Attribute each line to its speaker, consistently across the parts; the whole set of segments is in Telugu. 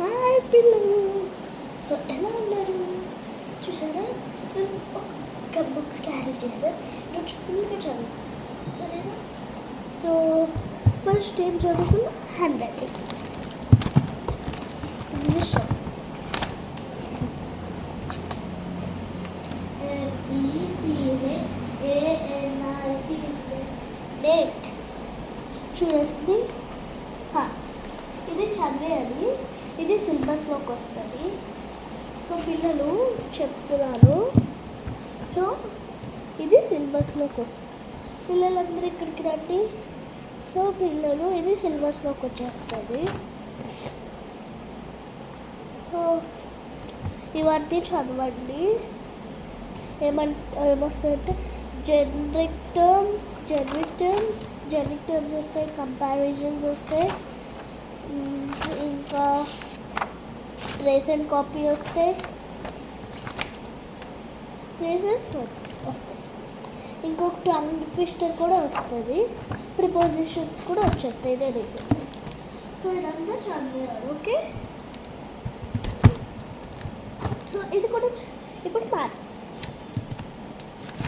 Speaker 1: హాయ్ పిల్లలు. సో ఎలా ఉన్నారు చూసారా? ఒక బుక్స్ క్యారీ చేశారు ఈరోజు ఫుల్గా చదువు సరేనా? సో ఫస్ట్ ఏం చదువుకున్నా హ్యాండ్ రైటింగ్ ఇంగ్లీష్ డేట్ చూడండి. ఇది చదివేది, ఇది సిలబస్లోకి వస్తుంది. సో పిల్లలు చెప్తున్నాను. సో ఇది సిలబస్లోకి వస్తుంది. పిల్లలందరూ ఇక్కడికి రండి. సో పిల్లలు ఇది సిలబస్లోకి వచ్చేస్తుంది. సో ఇవన్నీ చదవండి. ఏమొస్తాయంటే జనరిక్ టర్మ్స్ వస్తాయి, కంపారిజన్స్ వస్తాయి, ఇంకా ట్రేస్ అండ్ కాపీ వస్తాయి, ఇంకొక టంగ్ ట్విస్టర్ కూడా వస్తుంది, ప్రిపోజిషన్స్ కూడా వచ్చేస్తాయి. ఇదే రీసెంట్. సో ఇదంతా చదివారు. ఓకే. సో ఇది కూడా ఇప్పుడు మ్యాథ్స్.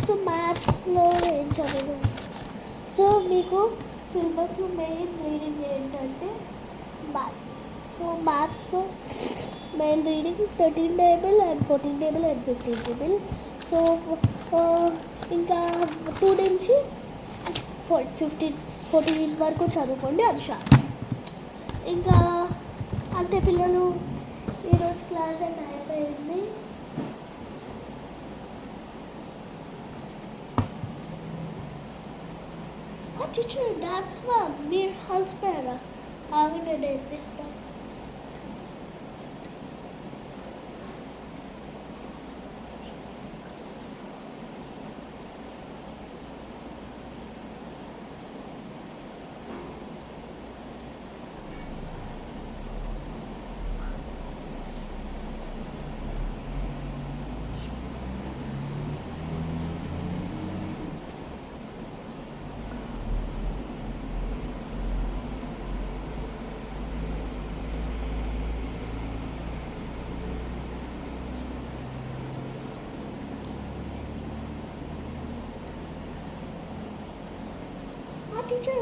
Speaker 1: సో మ్యాథ్స్లో ఏం చదివారు? సో మీకు సిలబస్లో మెయిన్ రీడింగ్ ఏంటంటే మ్యాథ్స్. సో మ్యాథ్స్లో main reading 13 table and 14 table and 15 table. So ఇంకా 2 నుంచి 14 వరకు చదువుకోండి. అది చాలు. ఇంకా అంతే పిల్లలు, ఈరోజు క్లాస్ అండ్ అయిపోయింది. టీచర్ డాన్స్ మీరు హల్సిపోయారా? ఆగండి నేర్పిస్తాం. టీచర్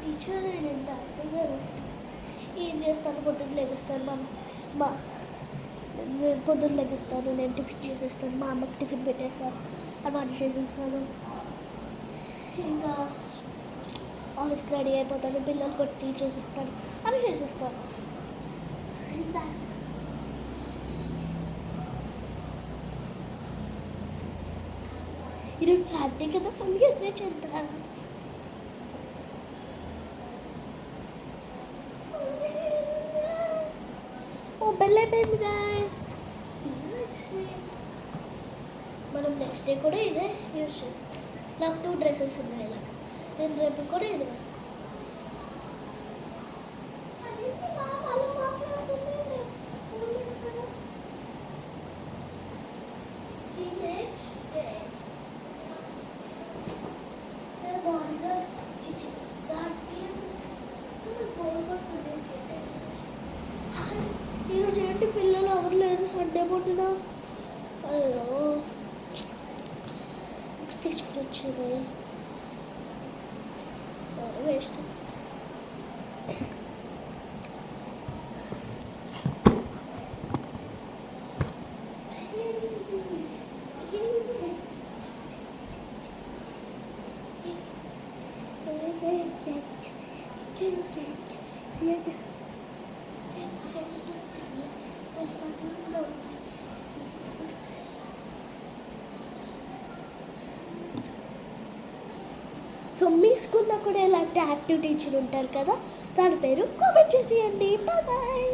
Speaker 1: టీచర్ ఎంత ఏం చేస్తాను? పొద్దున్న లెగిస్తాను, పొద్దున్న లెగిస్తాను, నేను టిఫిన్ చేసేస్తాను, మా అమ్మకి టిఫిన్ పెట్టేస్తాను, అవన్నీ చేసేస్తాను. ఇంకా ఆఫీస్కి రెడీ అయిపోతాను, పిల్లలు కొట్టి చేసేస్తాను, అవి చేసేస్తాను. ఈరోజు సాటర్డే కదా, ఫుల్గా ఎంజాయ్ చేద్దాం. ఓ బెల్ అయిపోయింది గైస్. మనం నెక్స్ట్ డే కూడా ఇదే యూజ్ చేసుకుంటాం. నాకు 2 డ్రెస్సెస్ ఉన్నాయి ఇలాగ. నేను రేపు కూడా ఇది వస్తాను. ఈరోజు ఏంటి పిల్లలు ఎవరు లేదు, సండే పుట్టిన. అయ్యో బుక్స్ తీసుకుని వచ్చేది వేస్ట్. సో మీ స్కూల్లో కూడా ఇలాంటి యాక్టివ్ టీచర్ ఉంటారు కదా, దాని పేరు కామెంట్ చేసేయండి. Bye bye.